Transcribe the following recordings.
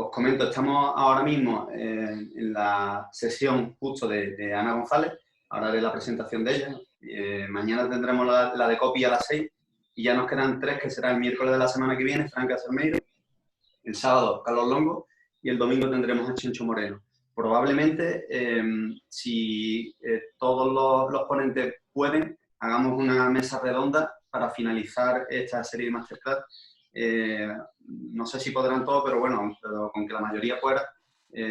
os comento, estamos ahora mismo en la sesión justo de Ana González. Ahora haré la presentación de ella. Mañana tendremos la de copy a las 6 y ya nos quedan 3, que será el miércoles de la semana que viene, Franca Cermeiro, el sábado Carlos Longo y el domingo tendremos a Chencho Moreno. Probablemente, si todos los ponentes pueden, hagamos una mesa redonda para finalizar esta serie de masterclass. No sé si podrán todos, pero bueno, con que la mayoría pueda,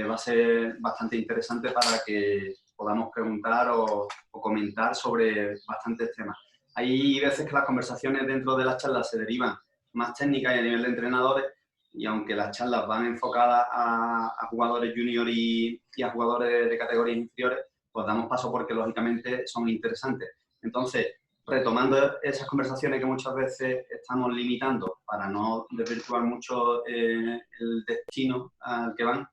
va a ser bastante interesante para que podamos preguntar o comentar sobre bastantes temas. Hay veces que las conversaciones dentro de las charlas se derivan más técnicas y a nivel de entrenadores, y aunque las charlas van enfocadas a jugadores junior y a jugadores de categorías inferiores, pues damos paso porque lógicamente son interesantes. Entonces, retomando esas conversaciones que muchas veces estamos limitando para no desvirtuar mucho el destino al que van,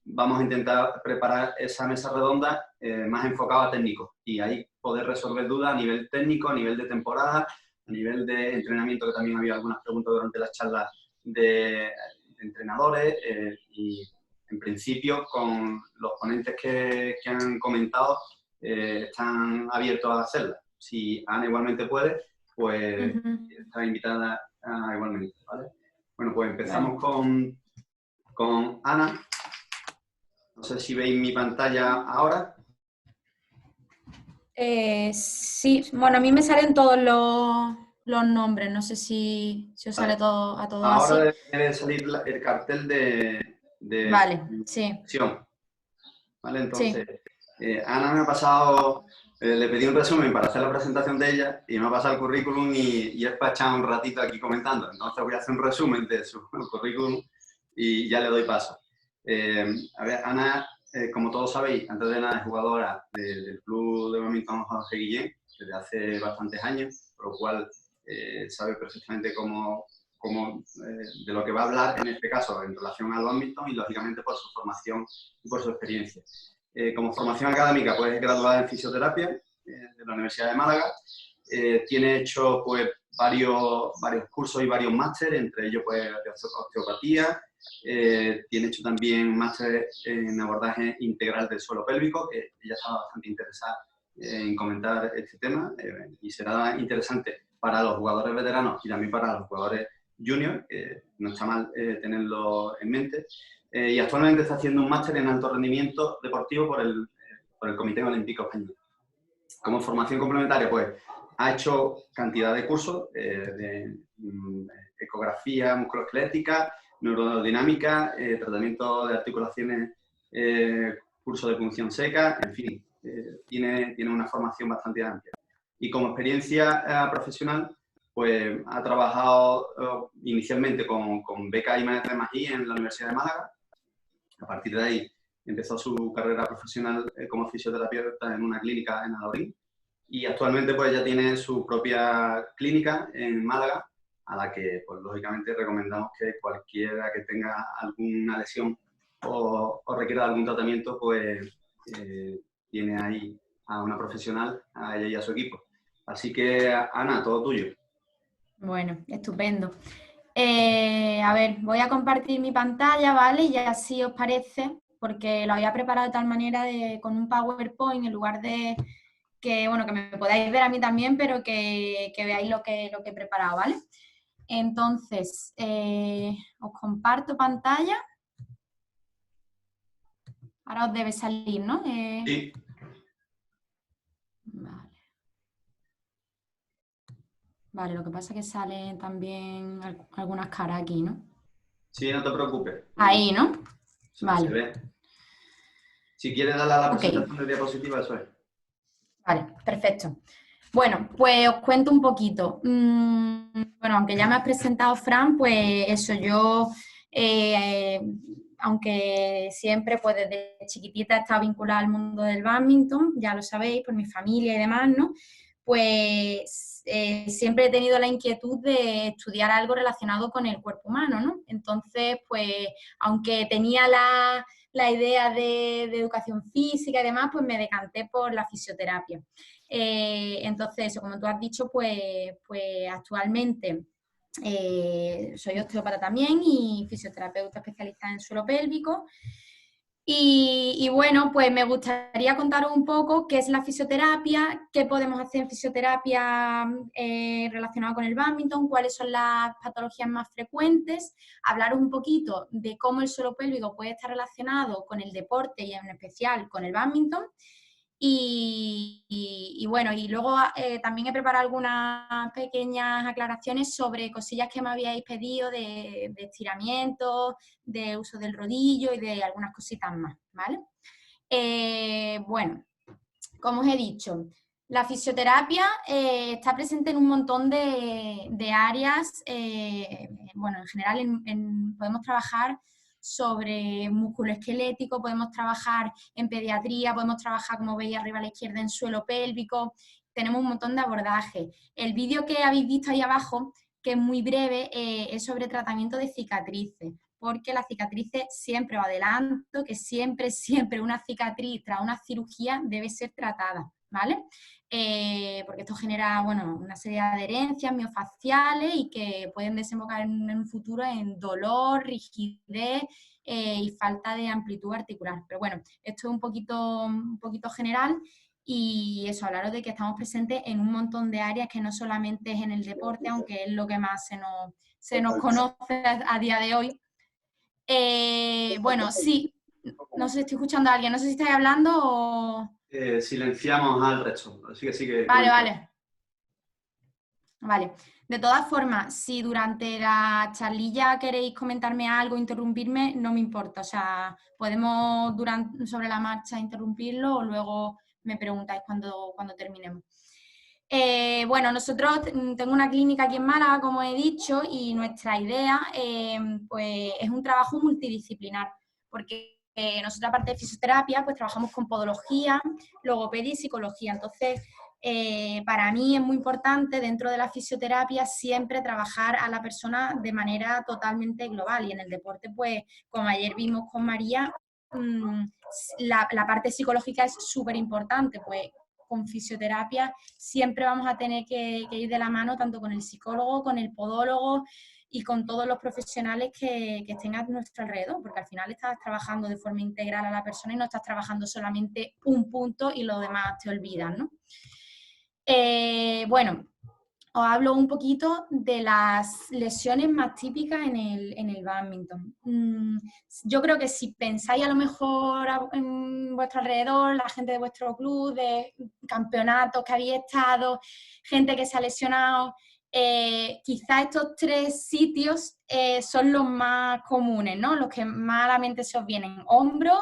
vamos a intentar preparar esa mesa redonda más enfocada a técnicos y ahí poder resolver dudas a nivel técnico, a nivel de temporada, a nivel de entrenamiento, que también había algunas preguntas durante las charlas de entrenadores y en principio con los ponentes que han comentado están abiertos a hacerla. Si Ana igualmente puede, pues está invitada igualmente, ¿vale? Bueno, pues empezamos con Ana. No sé si veis mi pantalla ahora. Sí, bueno, a mí me salen todos los nombres, no sé si os sale todo a todos así. Ahora debe salir el cartel de Vale, sí. sesión. ¿Vale? Entonces, Sí. Ana me ha pasado, le pedí un resumen para hacer la presentación de ella y me ha pasado el currículum y es para echar un ratito aquí comentando. Entonces voy a hacer un resumen de su currículum y ya le doy paso. A ver, Ana, como todos sabéis, antes de nada es jugadora del Club de Badminton Jorge Guillén desde hace bastantes años, por lo cual sabe perfectamente de lo que va a hablar en este caso en relación al badminton y lógicamente por su formación y por su experiencia. Como formación académica, pues es graduada en fisioterapia de la Universidad de Málaga. Tiene hecho pues varios cursos y varios másteres, entre ellos pues de osteopatía. Tiene hecho también máster en abordaje integral del suelo pélvico, que ella estaba bastante interesada en comentar este tema y será interesante para los jugadores veteranos y también para los jugadores junior, no está mal tenerlo en mente. Y actualmente está haciendo un máster en alto rendimiento deportivo por el Comité Olímpico Español. Como formación complementaria, pues, ha hecho cantidad de cursos de ecografía musculoesquelética, neurodinámica, tratamiento de articulaciones, curso de punción seca, en fin, tiene una formación bastante amplia. Y como experiencia profesional, pues ha trabajado inicialmente con beca I+D+I en la Universidad de Málaga. A partir de ahí empezó su carrera profesional como fisioterapeuta en una clínica en Alaurín y actualmente pues ya tiene su propia clínica en Málaga, a la que pues lógicamente recomendamos que cualquiera que tenga alguna lesión o requiera algún tratamiento pues tiene ahí a una profesional, a ella y a su equipo. Así que Ana, todo tuyo. Bueno, estupendo. A ver, voy a compartir mi pantalla, ¿vale? Y así os parece, porque lo había preparado de tal manera con un PowerPoint en lugar de que, bueno, que me podáis ver a mí también, pero que veáis lo que he preparado, ¿vale? Entonces, os comparto pantalla. Ahora os debe salir, ¿no? Sí. Vale. Vale, lo que pasa es que salen también algunas caras aquí, ¿no? Sí, no te preocupes. Ahí, ¿no? Vale. Se ve. Si quieres darle a la presentación de diapositiva, eso es. Vale, perfecto. Bueno, pues os cuento un poquito. Bueno, aunque ya me has presentado, Fran, pues eso, yo, aunque siempre, pues desde chiquitita he estado vinculada al mundo del bádminton, ya lo sabéis, por mi familia y demás, ¿no? Pues siempre he tenido la inquietud de estudiar algo relacionado con el cuerpo humano, ¿no? Entonces, pues, aunque tenía la idea de educación física y demás, pues me decanté por la fisioterapia. Entonces, eso, como tú has dicho, pues actualmente Soy osteópata también y fisioterapeuta especialista en suelo pélvico. Y bueno, pues me gustaría contaros un poco qué es la fisioterapia, qué podemos hacer en fisioterapia relacionada con el bádminton, cuáles son las patologías más frecuentes, hablaros un poquito de cómo el suelo pélvico puede estar relacionado con el deporte y en especial con el bádminton. Y bueno, y luego también he preparado algunas pequeñas aclaraciones sobre cosillas que me habíais pedido de estiramiento, de uso del rodillo y de algunas cositas más, ¿vale? Bueno, como os he dicho, la fisioterapia está presente en un montón de áreas. Bueno, en general podemos trabajar sobre músculo esquelético, podemos trabajar en pediatría, podemos trabajar, como veis arriba a la izquierda, en suelo pélvico. Tenemos un montón de abordajes. El vídeo que habéis visto ahí abajo, que es muy breve, es sobre tratamiento de cicatrices, porque las cicatrices, siempre os adelanto que siempre una cicatriz tras una cirugía debe ser tratada, ¿vale? Porque esto genera, bueno, una serie de adherencias miofaciales y que pueden desembocar en un futuro en dolor, rigidez y falta de amplitud articular. Pero bueno, esto es un poquito general. Y eso, hablaros de que estamos presentes en un montón de áreas que no solamente es en el deporte, aunque es lo que más se nos conoce a día de hoy. Bueno, sí, no sé si estoy escuchando a alguien, no sé si estáis hablando o... Silenciamos al resto, así que sí que... Vale. De todas formas, si durante la charlilla queréis comentarme algo, interrumpirme, no me importa. O sea, podemos sobre la marcha interrumpirlo o luego me preguntáis cuando terminemos. Bueno, nosotros tengo una clínica aquí en Málaga, como he dicho, y nuestra idea pues, es un trabajo multidisciplinar, porque nosotros, aparte de fisioterapia, pues trabajamos con podología, logopedia y psicología. Entonces, para mí es muy importante dentro de la fisioterapia siempre trabajar a la persona de manera totalmente global, y en el deporte, pues, como ayer vimos con María, la parte psicológica es súper importante, pues con fisioterapia siempre vamos a tener que ir de la mano tanto con el psicólogo, con el podólogo y con todos los profesionales que estén a nuestro alrededor, porque al final estás trabajando de forma integral a la persona y no estás trabajando solamente un punto y lo demás te olvidas, ¿no? Bueno, os hablo un poquito de las lesiones más típicas en el bádminton. Yo creo que si pensáis a lo mejor en vuestro alrededor, la gente de vuestro club, de campeonatos que habéis estado, gente que se ha lesionado, quizás estos 3 sitios son los más comunes, ¿no? Los que más a la mente se os vienen: hombro,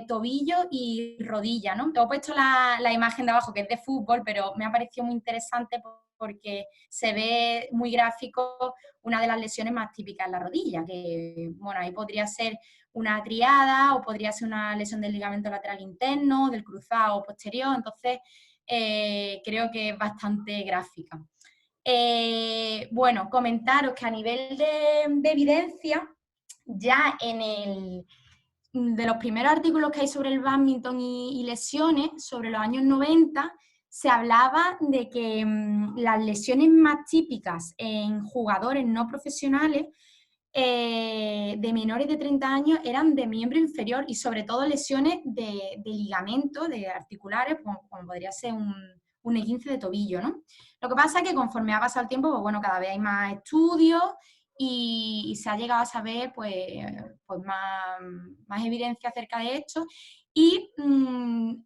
tobillo y rodilla, ¿no? Te he puesto la imagen de abajo, que es de fútbol, pero me ha parecido muy interesante porque se ve muy gráfico una de las lesiones más típicas en la rodilla, que, bueno, ahí podría ser una triada o podría ser una lesión del ligamento lateral interno, del cruzado posterior. Entonces, creo que es bastante gráfica. Bueno, comentaros que a nivel de evidencia, ya de los primeros artículos que hay sobre el bádminton y lesiones, sobre los años 90, se hablaba de que las lesiones más típicas en jugadores no profesionales de menores de 30 años eran de miembro inferior y sobre todo lesiones de ligamento, de articulares, como podría ser un E15 de tobillo, ¿no? Lo que pasa es que conforme ha pasado el tiempo, pues bueno, cada vez hay más estudios y se ha llegado a saber pues más evidencia acerca de esto. Y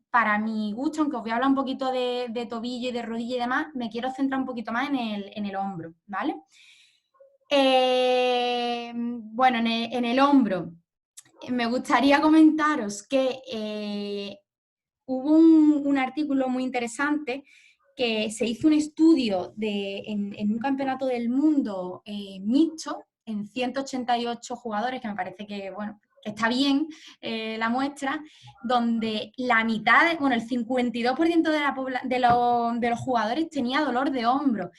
para mi gusto, aunque os voy a hablar un poquito de tobillo y de rodilla y demás, me quiero centrar un poquito más en el hombro, ¿vale? Bueno, en el hombro, me gustaría comentaros que hubo un artículo muy interesante que se hizo un estudio en un campeonato del mundo mixto en 188 jugadores, que me parece que, bueno, que está bien la muestra, donde la mitad, bueno, el 52% de los jugadores tenía dolor de hombro.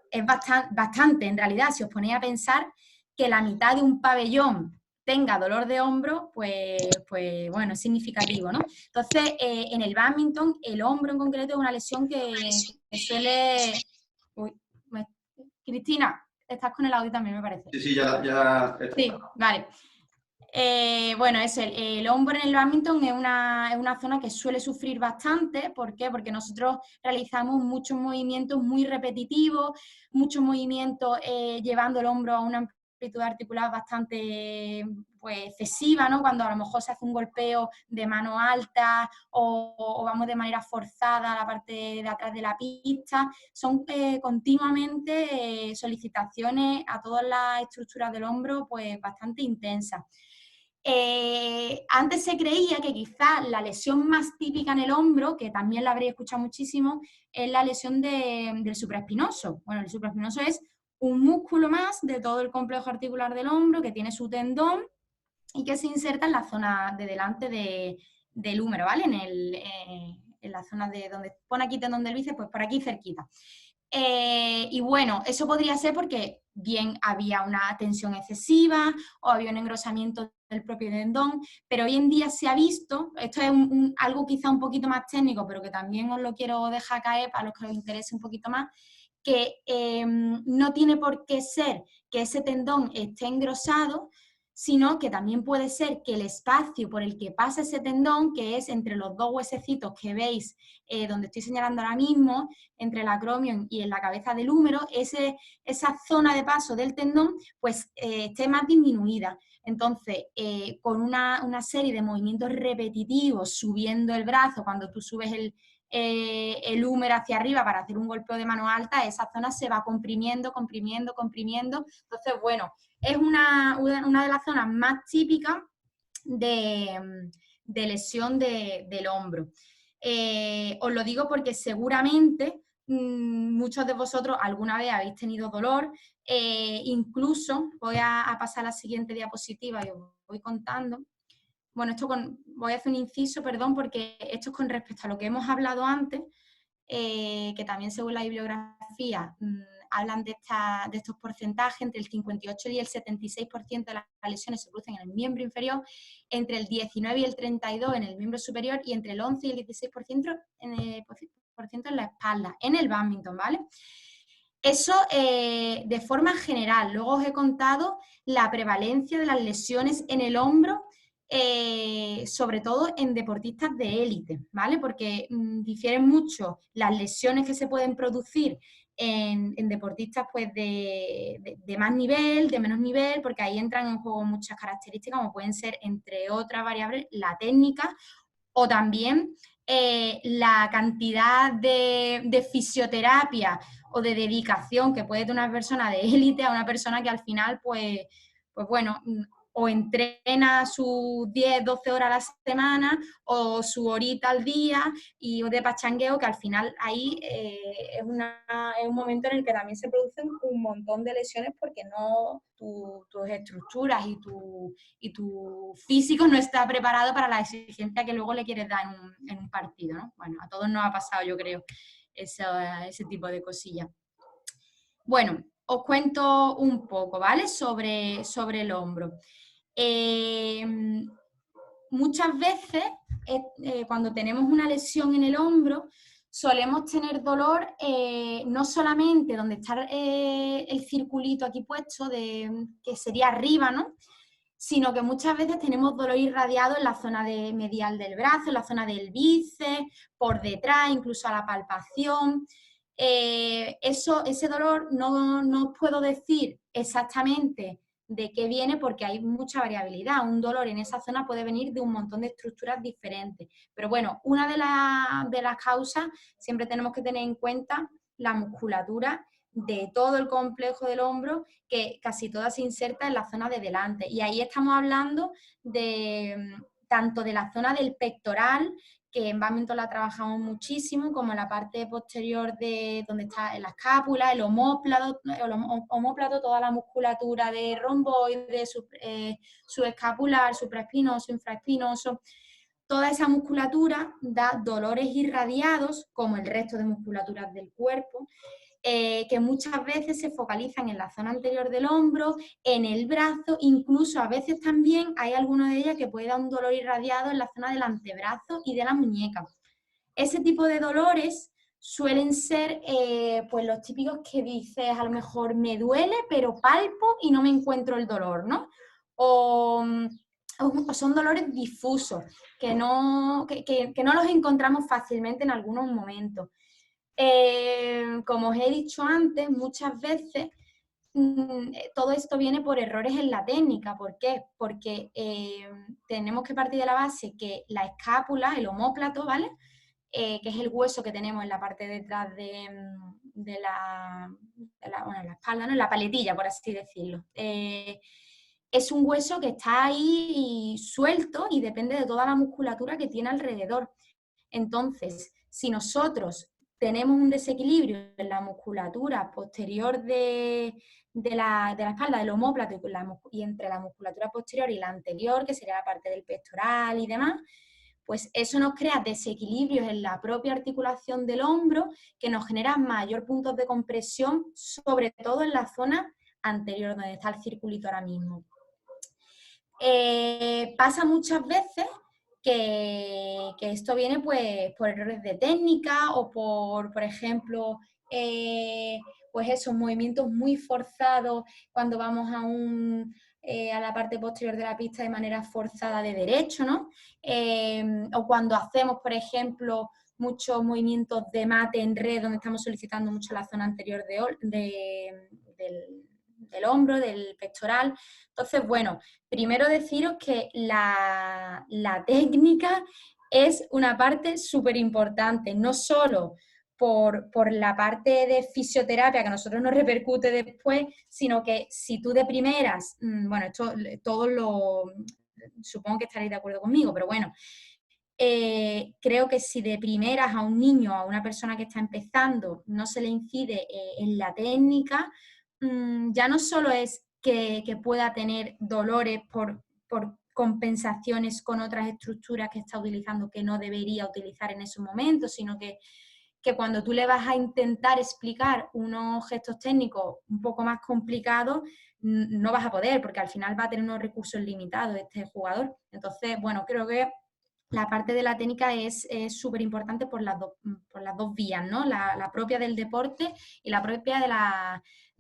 Es bastante, en realidad, si os ponéis a pensar que la mitad de un pabellón tenga dolor de hombro, pues bueno, es significativo, ¿no? Entonces, en el bádminton, el hombro en concreto es una lesión que suele... Uy, Cristina, estás con el audio también, me parece. Sí, sí, ya. Sí, vale. Bueno, el hombro en el bádminton es una zona que suele sufrir bastante. ¿Por qué? Porque nosotros realizamos muchos movimientos muy repetitivos, muchos movimientos llevando el hombro a una amplitud articular bastante pues, excesiva, ¿no? Cuando a lo mejor se hace un golpeo de mano alta o vamos de manera forzada a la parte de atrás de la pista. Son continuamente solicitaciones a todas las estructuras del hombro pues bastante intensas. Antes se creía que quizás la lesión más típica en el hombro, que también la habréis escuchado muchísimo, es la lesión del supraespinoso. Bueno, el supraespinoso es un músculo más de todo el complejo articular del hombro que tiene su tendón y que se inserta en la zona de delante del húmero, ¿vale? En la zona de donde pone aquí tendón del bíceps, pues por aquí cerquita. Y bueno, eso podría ser porque bien había una tensión excesiva o había un engrosamiento del propio tendón, pero hoy en día se ha visto, esto es algo quizá un poquito más técnico, pero que también os lo quiero dejar caer para los que os interese un poquito más, que no tiene por qué ser que ese tendón esté engrosado, sino que también puede ser que el espacio por el que pasa ese tendón, que es entre los dos huesecitos que veis donde estoy señalando ahora mismo, entre el acromion y en la cabeza del húmero, esa zona de paso del tendón pues esté más disminuida. Entonces, con una serie de movimientos repetitivos, subiendo el brazo, cuando tú subes el húmero hacia arriba para hacer un golpeo de mano alta, esa zona se va comprimiendo. Entonces, bueno, es una de las zonas más típicas de lesión del hombro. Os lo digo porque seguramente muchos de vosotros alguna vez habéis tenido dolor, incluso voy a pasar a la siguiente diapositiva y os voy contando. Bueno, voy a hacer un inciso, perdón, porque esto es con respecto a lo que hemos hablado antes, que también según la bibliografía hablan de estos porcentajes, entre el 58 y el 76% de las lesiones se producen en el miembro inferior, entre el 19 y el 32% en el miembro superior y entre el 11 y el 16% en la espalda, en el bádminton, ¿vale? Eso de forma general. Luego os he contado la prevalencia de las lesiones en el hombro, sobre todo en deportistas de élite, ¿vale? Porque difieren mucho las lesiones que se pueden producir en deportistas pues, de más nivel, de menos nivel, porque ahí entran en juego muchas características, como pueden ser, entre otras variables, la técnica o también la cantidad de fisioterapia o de dedicación que puede tener una persona de élite a una persona que al final, pues bueno, o entrena sus 10, 12 horas a la semana o su horita al día y de pachangueo, que al final ahí es un momento en el que también se producen un montón de lesiones porque no tus estructuras y tu físico no está preparado para la exigencia que luego le quieres dar en un partido, ¿no? Bueno, a todos nos ha pasado, yo creo, ese tipo de cosillas. Bueno, os cuento un poco, ¿vale? Sobre el hombro. Muchas veces, cuando tenemos una lesión en el hombro, solemos tener dolor no solamente donde está el circulito aquí puesto, que sería arriba, ¿no? Sino que muchas veces tenemos dolor irradiado en la zona medial del brazo, en la zona del bíceps, por detrás, incluso a la palpación. Ese dolor no os puedo decir exactamente de qué viene porque hay mucha variabilidad. Un dolor en esa zona puede venir de un montón de estructuras diferentes. Pero bueno, una de las causas siempre tenemos que tener en cuenta la musculatura de todo el complejo del hombro, que casi toda se inserta en la zona de delante. Y ahí estamos hablando tanto de la zona del pectoral, que en bádminton la trabajamos muchísimo, como en la parte posterior de donde está la escápula, el omóplato, toda la musculatura de romboide, subescapular, supraespinoso, infraespinoso. Toda esa musculatura da dolores irradiados, como el resto de musculaturas del cuerpo, que muchas veces se focalizan en la zona anterior del hombro, en el brazo, incluso a veces también hay alguna de ellas que puede dar un dolor irradiado en la zona del antebrazo y de la muñeca. Ese tipo de dolores suelen ser pues los típicos que dices, a lo mejor me duele, pero palpo y no me encuentro el dolor, ¿no? O son dolores difusos, que no los encontramos fácilmente en algunos momentos. Como os he dicho antes, muchas veces todo esto viene por errores en la técnica. ¿Por qué? Porque tenemos que partir de la base que la escápula, el omóplato, ¿vale? Que es el hueso que tenemos en la parte de detrás de la espalda, ¿no? En la paletilla, por así decirlo. Es un hueso que está ahí suelto y depende de toda la musculatura que tiene alrededor. Entonces, si nosotros tenemos un desequilibrio en la musculatura posterior de la espalda, del omóplato, y entre la musculatura posterior y la anterior, que sería la parte del pectoral y demás, pues eso nos crea desequilibrios en la propia articulación del hombro que nos generan mayor puntos de compresión, sobre todo en la zona anterior, donde está el circulito ahora mismo. Pasa muchas veces que esto viene pues por errores de técnica o por ejemplo, pues esos movimientos muy forzados cuando vamos a la parte posterior de la pista de manera forzada de derecho, ¿no? O cuando hacemos, por ejemplo, muchos movimientos de mate en red, donde estamos solicitando mucho la zona anterior del hombro, del pectoral. Entonces, bueno, primero deciros que la técnica es una parte súper importante, no solo por la parte de fisioterapia que a nosotros nos repercute después, sino que si tú de primeras, bueno, esto todos supongo que estaréis de acuerdo conmigo, pero bueno, creo que si de primeras a un niño, a una persona que está empezando, no se le incide en la técnica, ya no solo es que pueda tener dolores por compensaciones con otras estructuras que está utilizando que no debería utilizar en esos momentos, sino que cuando tú le vas a intentar explicar unos gestos técnicos un poco más complicados, no vas a poder, porque al final va a tener unos recursos limitados este jugador. Entonces, bueno, creo que la parte de la técnica es súper importante por las dos vías, ¿no? La propia del deporte y la propia de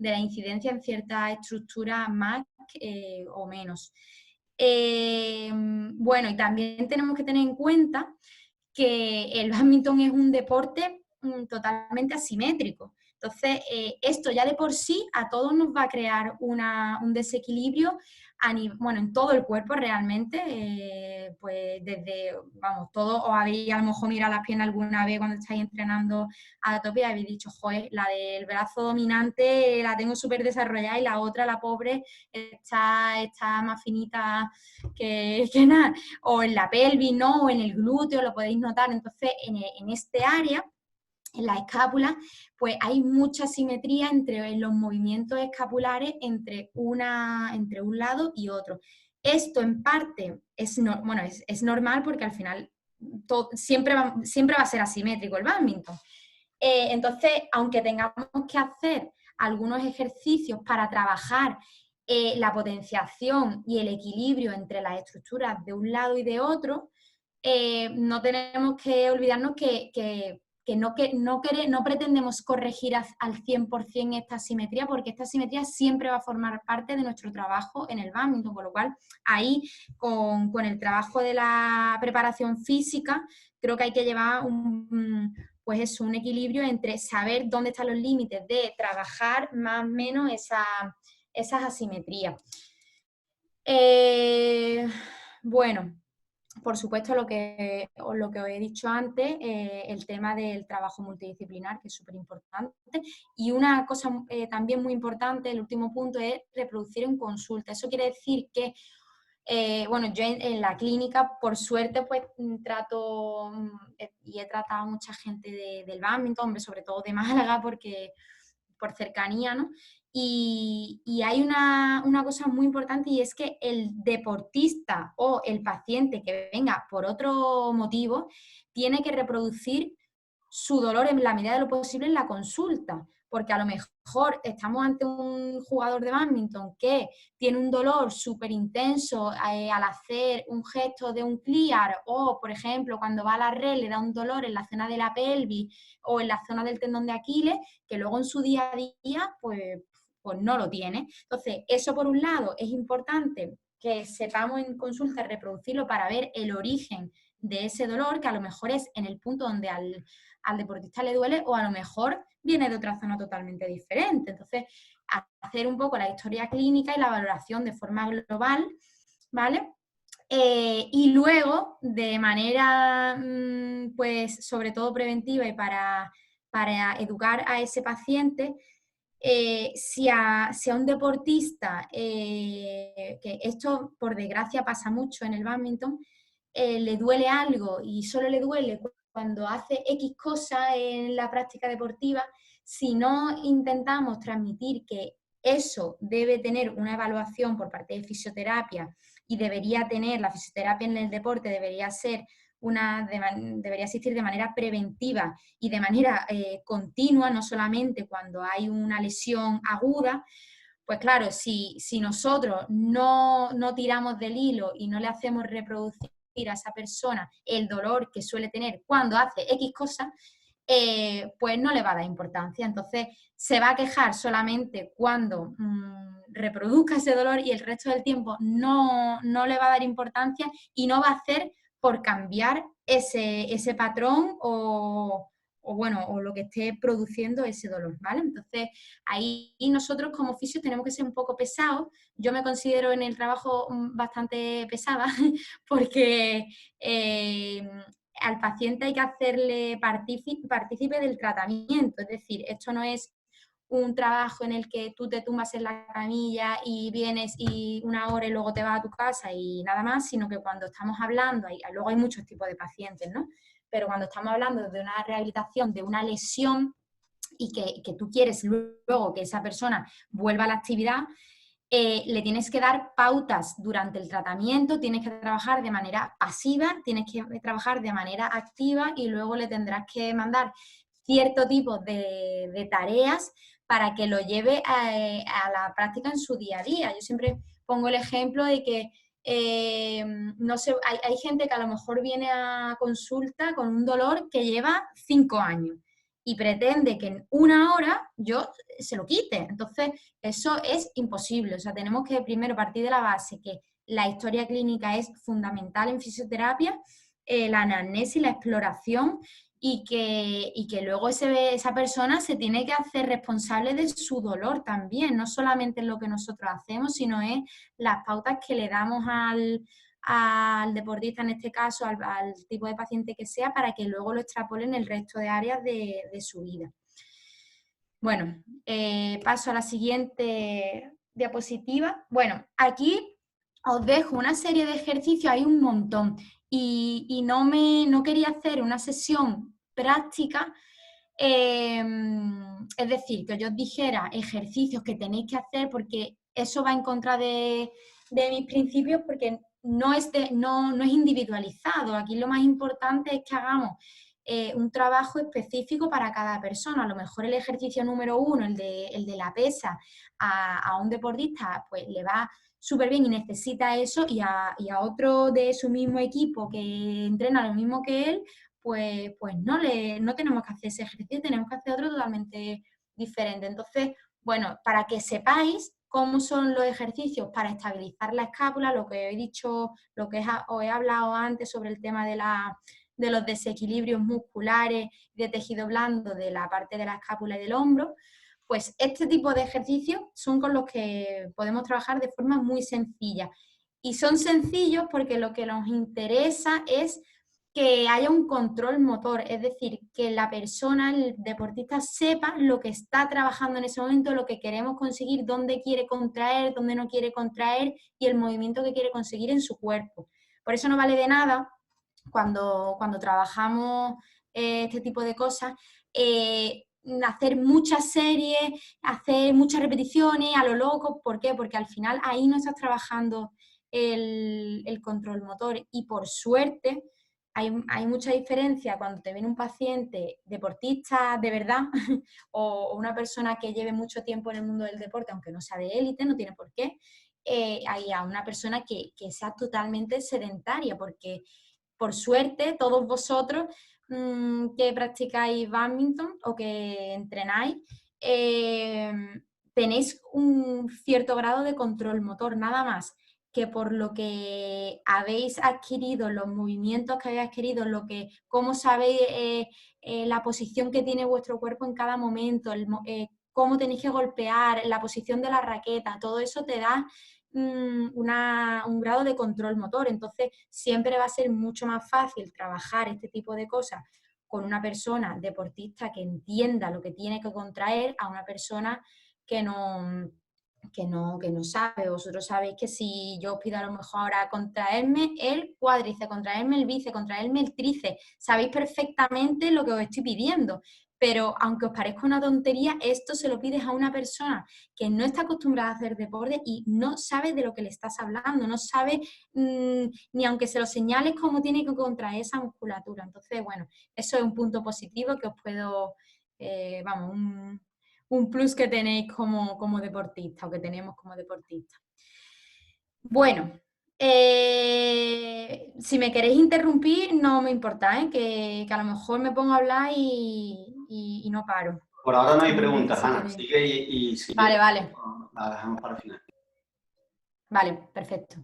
la incidencia en ciertas estructuras más o menos. Bueno, y también tenemos que tener en cuenta que el bádminton es un deporte totalmente asimétrico. Entonces, esto ya de por sí a todos nos va a crear un desequilibrio bueno, en todo el cuerpo realmente, pues desde, vamos, todos os habéis a lo mejor mirado las piernas alguna vez cuando estáis entrenando a tope y habéis dicho, joder, la del brazo dominante la tengo súper desarrollada y la otra, la pobre, está más finita que nada, o en la pelvis, ¿no? O en el glúteo, lo podéis notar. Entonces, en este área, en la escápula, pues hay mucha simetría entre los movimientos escapulares entre un lado y otro. Esto en parte es normal porque al final siempre va a ser asimétrico el bádminton. Entonces, aunque tengamos que hacer algunos ejercicios para trabajar la potenciación y el equilibrio entre las estructuras de un lado y de otro, no tenemos que olvidarnos que no pretendemos corregir al 100% esta asimetría, porque esta asimetría siempre va a formar parte de nuestro trabajo en el bádminton, con lo cual ahí con el trabajo de la preparación física creo que hay que llevar pues eso, un equilibrio entre saber dónde están los límites de trabajar más o menos esas asimetrías. Bueno, por supuesto, lo que os he dicho antes, el tema del trabajo multidisciplinar, que es súper importante. Y una cosa también muy importante, el último punto, es reproducir en consulta. Eso quiere decir que, bueno, yo en la clínica, por suerte, pues trato y he tratado a mucha gente del bádminton, hombre, sobre todo de Málaga, por cercanía, ¿no? Y hay una cosa muy importante, y es que el deportista o el paciente que venga por otro motivo tiene que reproducir su dolor en la medida de lo posible en la consulta, porque a lo mejor estamos ante un jugador de bádminton que tiene un dolor súper intenso al hacer un gesto de un clear, o por ejemplo cuando va a la red le da un dolor en la zona de la pelvis o en la zona del tendón de Aquiles, que luego en su día a día pues no lo tiene. Entonces, eso por un lado es importante que sepamos en consulta reproducirlo para ver el origen de ese dolor, que a lo mejor es en el punto donde al deportista le duele, o a lo mejor viene de otra zona totalmente diferente. Entonces, hacer un poco la historia clínica y la valoración de forma global, ¿vale? Y luego, de manera, pues, sobre todo preventiva y para educar a ese paciente, si a un deportista, que esto por desgracia pasa mucho en el bádminton, le duele algo y solo le duele cuando hace X cosa en la práctica deportiva, si no intentamos transmitir que eso debe tener una evaluación por parte de fisioterapia y debería tener, la fisioterapia en el deporte debería ser debería existir de manera preventiva y de manera continua, no solamente cuando hay una lesión aguda, pues claro, si nosotros no tiramos del hilo y no le hacemos reproducir a esa persona el dolor que suele tener cuando hace X cosas, pues no le va a dar importancia. Entonces se va a quejar solamente cuando reproduzca ese dolor y el resto del tiempo no le va a dar importancia y no va a hacer por cambiar ese patrón o lo que esté produciendo ese dolor, ¿vale? Entonces, ahí nosotros como fisios tenemos que ser un poco pesados. Yo me considero en el trabajo bastante pesada porque al paciente hay que hacerle partícipe del tratamiento, es decir, esto no es un trabajo en el que tú te tumbas en la camilla y vienes y una hora y luego te vas a tu casa y nada más, sino que cuando estamos hablando, luego hay muchos tipos de pacientes, ¿no? Pero cuando estamos hablando de una rehabilitación, de una lesión y que tú quieres luego que esa persona vuelva a la actividad, le tienes que dar pautas durante el tratamiento, tienes que trabajar de manera pasiva, tienes que trabajar de manera activa y luego le tendrás que mandar cierto tipo de tareas para que lo lleve a la práctica en su día a día. Yo siempre pongo el ejemplo de que no sé, hay gente que a lo mejor viene a consulta con un dolor que lleva 5 años y pretende que en una hora yo se lo quite. Entonces, eso es imposible. O sea, tenemos que primero partir de la base que la historia clínica es fundamental en fisioterapia, la anamnesis, la exploración, y que luego esa persona se tiene que hacer responsable de su dolor también, no solamente en lo que nosotros hacemos, sino en las pautas que le damos al deportista, en este caso, al tipo de paciente que sea, para que luego lo extrapole en el resto de áreas de su vida. Bueno, paso a la siguiente diapositiva. Bueno, aquí os dejo una serie de ejercicios, hay un montón, y no quería hacer una sesión práctica, es decir, que yo os dijera ejercicios que tenéis que hacer, porque eso va en contra de mis principios, porque no es individualizado. Aquí lo más importante es que hagamos un trabajo específico para cada persona. A lo mejor el ejercicio número 1, el de la pesa, a un deportista pues le va súper bien y necesita eso, y a otro de su mismo equipo que entrena lo mismo que él, pues no tenemos que hacer ese ejercicio, tenemos que hacer otro totalmente diferente. Entonces, bueno, para que sepáis cómo son los ejercicios para estabilizar la escápula, lo que he dicho, os he hablado antes sobre el tema de los desequilibrios musculares de tejido blando de la parte de la escápula y del hombro, pues este tipo de ejercicios son con los que podemos trabajar de forma muy sencilla. Y son sencillos porque lo que nos interesa es que haya un control motor, es decir, que la persona, el deportista, sepa lo que está trabajando en ese momento, lo que queremos conseguir, dónde quiere contraer, dónde no quiere contraer y el movimiento que quiere conseguir en su cuerpo. Por eso no vale de nada cuando trabajamos este tipo de cosas, hacer muchas series, hacer muchas repeticiones a lo loco. ¿Por qué? Porque al final ahí no estás trabajando el control motor, y por suerte hay mucha diferencia cuando te viene un paciente deportista de verdad o una persona que lleve mucho tiempo en el mundo del deporte, aunque no sea de élite, no tiene por qué, hay a una persona que sea totalmente sedentaria, porque por suerte todos vosotros que practicáis bádminton o que entrenáis, tenéis un cierto grado de control motor, nada más que por lo que habéis adquirido, los movimientos que habéis adquirido, cómo sabéis la posición que tiene vuestro cuerpo en cada momento, cómo tenéis que golpear, la posición de la raqueta, todo eso te da un grado de control motor. Entonces, siempre va a ser mucho más fácil trabajar este tipo de cosas con una persona deportista que entienda lo que tiene que contraer a una persona que no sabe. Vosotros sabéis que si yo os pido a lo mejor ahora contraerme el cuádriceps, contraerme el bíceps, contraerme el tríceps, sabéis perfectamente lo que os estoy pidiendo. Pero aunque os parezca una tontería, esto se lo pides a una persona que no está acostumbrada a hacer deporte y no sabe de lo que le estás hablando, no sabe ni aunque se lo señales cómo tiene que contraer esa musculatura. Entonces, bueno, eso es un punto positivo que os puedo, un plus que tenéis como deportista o que tenemos como deportista. Bueno, si me queréis interrumpir, no me importa, que a lo mejor me pongo a hablar y no paro. Por ahora no hay preguntas, Ana. Sigue y si vale, quieres, vale. la dejamos para el final. Vale, perfecto.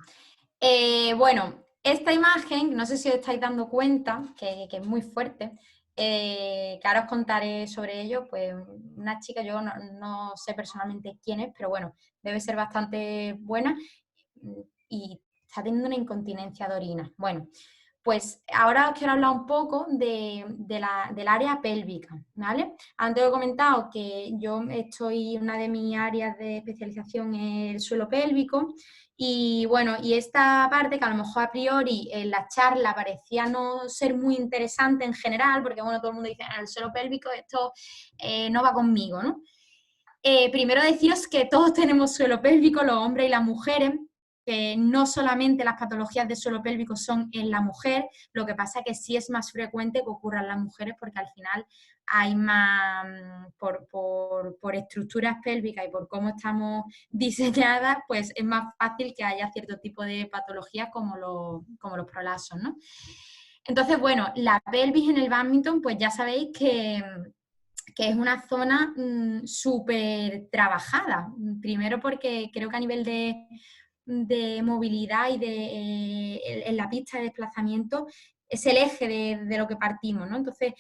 Bueno, esta imagen, no sé si os estáis dando cuenta, que es muy fuerte, que ahora os contaré sobre ello, pues una chica, yo no sé personalmente quién es, pero bueno, debe ser bastante buena y está teniendo una incontinencia de orina. Bueno, pues ahora os quiero hablar un poco del área pélvica, ¿vale? Antes he comentado que una de mis áreas de especialización es el suelo pélvico y bueno, y esta parte que a lo mejor a priori en la charla parecía no ser muy interesante en general, porque bueno, todo el mundo dice, el suelo pélvico esto no va conmigo, ¿no? Primero deciros que todos tenemos suelo pélvico, los hombres y las mujeres, que no solamente las patologías de suelo pélvico son en la mujer, lo que pasa es que sí es más frecuente que ocurran las mujeres porque al final hay más, por estructuras pélvicas y por cómo estamos diseñadas, pues es más fácil que haya cierto tipo de patologías como los prolapsos, ¿no? Entonces, bueno, la pelvis en el bádminton, pues ya sabéis que es una zona súper trabajada. Primero porque creo que a nivel de movilidad y en la pista de desplazamiento es el eje de lo que partimos, ¿no? Entonces,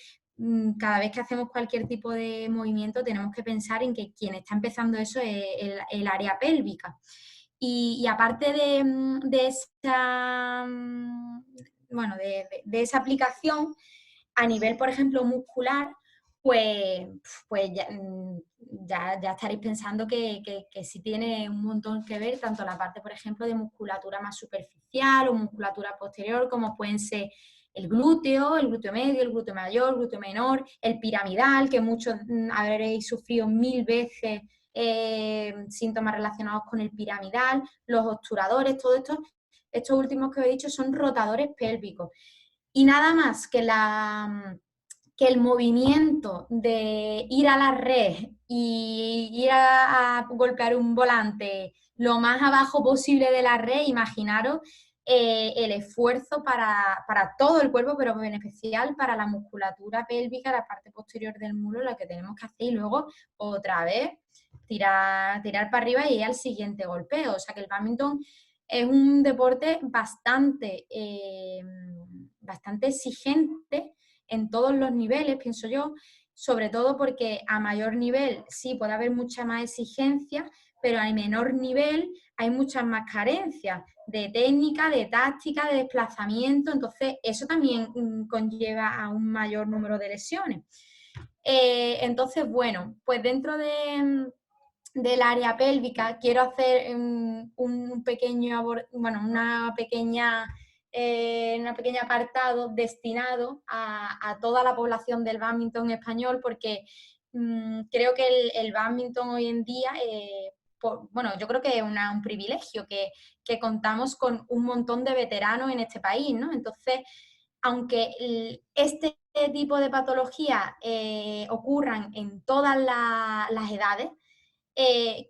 cada vez que hacemos cualquier tipo de movimiento tenemos que pensar en que quien está empezando eso es el área pélvica. Y aparte de esa, bueno, de esa aplicación, a nivel, por ejemplo, muscular, pues ya estaréis pensando que sí tiene un montón que ver tanto la parte, por ejemplo, de musculatura más superficial o musculatura posterior, como pueden ser el glúteo medio, el glúteo mayor, el glúteo menor, el piramidal, que muchos habréis sufrido 1000 veces síntomas relacionados con el piramidal, los obturadores, todo esto, estos últimos que os he dicho son rotadores pélvicos. Y nada más que el movimiento de ir a la red y ir a golpear un volante lo más abajo posible de la red, imaginaros el esfuerzo para todo el cuerpo, pero en especial para la musculatura pélvica, la parte posterior del muslo, lo que tenemos que hacer y luego otra vez tirar para arriba y ir al siguiente golpeo. O sea que el bádminton es un deporte bastante exigente en todos los niveles, pienso yo, sobre todo porque a mayor nivel sí puede haber mucha más exigencia, pero a menor nivel hay muchas más carencias de técnica, de táctica, de desplazamiento, entonces eso también conlleva a un mayor número de lesiones. Entonces, bueno, pues dentro del área pélvica quiero hacer un pequeño apartado destinado a toda la población del bádminton español, porque creo que el bádminton hoy en día, yo creo que es un privilegio que contamos con un montón de veteranos en este país, ¿no? Entonces, aunque este tipo de patología ocurran en todas las edades,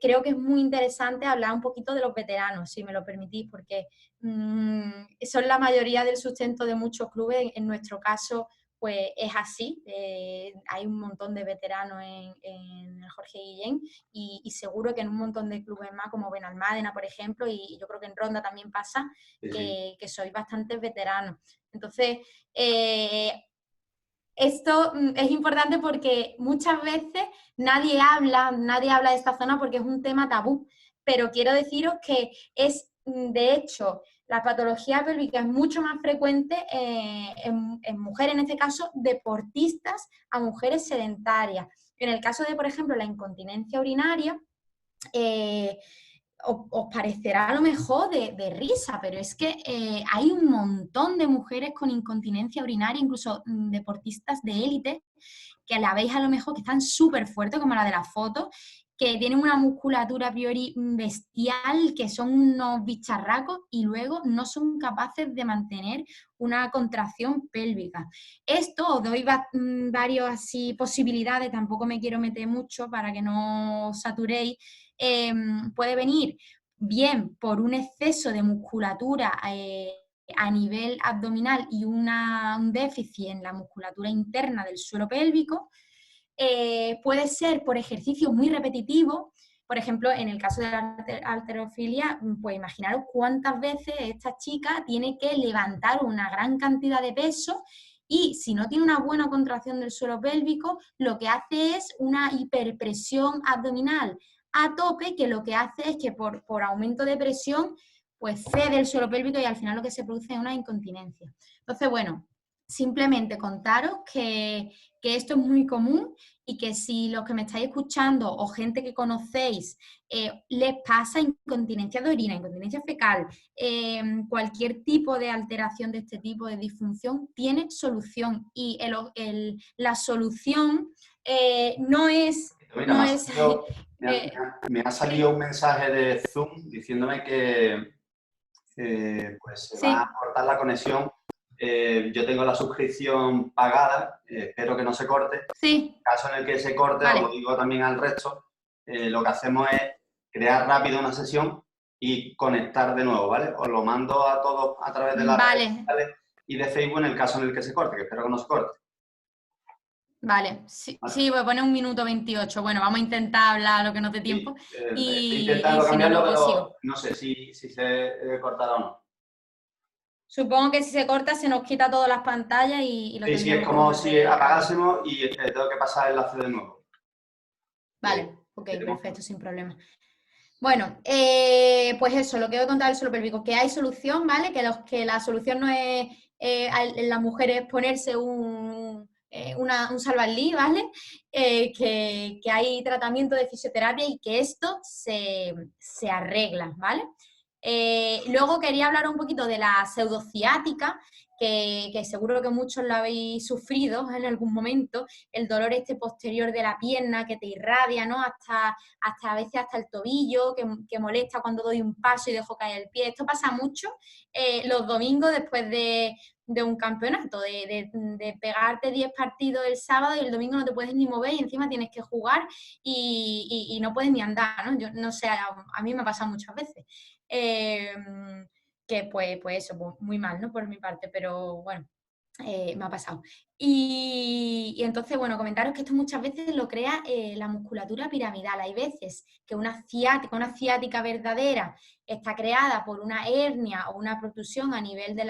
creo que es muy interesante hablar un poquito de los veteranos, si me lo permitís, porque son la mayoría del sustento de muchos clubes. En nuestro caso, pues es así. Hay un montón de veteranos en el Jorge Guillén y seguro que en un montón de clubes más, como Benalmádena, por ejemplo, y yo creo que en Ronda también pasa, Sí. que sois bastantes veteranos. Entonces, esto es importante porque muchas veces nadie habla de esta zona porque es un tema tabú, pero quiero deciros que es, de hecho, la patología pélvica es mucho más frecuente en mujeres, en este caso, deportistas, a mujeres sedentarias. En el caso de, por ejemplo, la incontinencia urinaria, os parecerá a lo mejor de risa, pero es que hay un montón de mujeres con incontinencia urinaria, incluso deportistas de élite, que la veis a lo mejor que están súper fuertes, como la de la foto, que tienen una musculatura a priori bestial, que son unos bicharracos y luego no son capaces de mantener una contracción pélvica. Esto os doy varias así posibilidades, tampoco me quiero meter mucho para que no os saturéis. Puede venir bien por un exceso de musculatura a nivel abdominal y un déficit en la musculatura interna del suelo pélvico. Puede ser por ejercicios muy repetitivos. Por ejemplo, en el caso de la halterofilia, pues imaginaros cuántas veces esta chica tiene que levantar una gran cantidad de peso y si no tiene una buena contracción del suelo pélvico, lo que hace es una hiperpresión abdominal a tope, que lo que hace es que por aumento de presión, pues cede el suelo pélvico y al final lo que se produce es una incontinencia. Entonces, bueno, simplemente contaros que esto es muy común y que si los que me estáis escuchando o gente que conocéis les pasa incontinencia de orina, incontinencia fecal, cualquier tipo de alteración de este tipo de disfunción tiene solución y la solución no es... Mira, No es eh, me ha salido un mensaje de Zoom diciéndome que pues se va a sí, cortar la conexión. Yo tengo la suscripción pagada, espero que no se corte. En sí, caso en el que se corte, os lo vale. digo también al resto, lo que hacemos es crear rápido una sesión y conectar de nuevo, ¿vale? Os lo mando a todos a través de las redes Vale, sociales y de Facebook en el caso en el que se corte, que espero que no se corte. vale. Sí, ¿Vale? sí, voy a poner 1 minuto 28. Bueno, vamos a intentar hablar lo que nos dé tiempo Sí, estoy y intentando si no, cambiarlo, luego sigo. pero no sé si se cortará o no. Supongo que si se corta se nos quita todas las pantallas y lo Sí, sí, es tendremos que como si volver a ver. apagásemos y tengo que pasar el enlace de nuevo. Vale, ok, Veremos. perfecto, sin problema. Bueno, pues eso, lo que voy a contar del suelo pélvico, que hay solución, ¿vale? Que la solución no es en las mujeres ponerse un salvavidas, ¿vale? Que hay tratamiento de fisioterapia y que esto se arregla, ¿vale? Luego quería hablar un poquito de la pseudociática, que seguro que muchos lo habéis sufrido en algún momento, el dolor este posterior de la pierna que te irradia, ¿no? Hasta a veces hasta el tobillo, que molesta cuando doy un paso y dejo caer el pie. Esto pasa mucho los domingos después de un campeonato, de pegarte 10 partidos el sábado y el domingo no te puedes ni mover y encima tienes que jugar y no puedes ni andar, ¿no? Yo no sé, a mí me ha pasado muchas veces. Que pues eso, pues muy mal, ¿no? Por mi parte, pero bueno, me ha pasado. Y entonces, bueno, comentaros que esto muchas veces lo crea la musculatura piramidal. Hay veces que una ciática verdadera está creada por una hernia o una protrusión a nivel de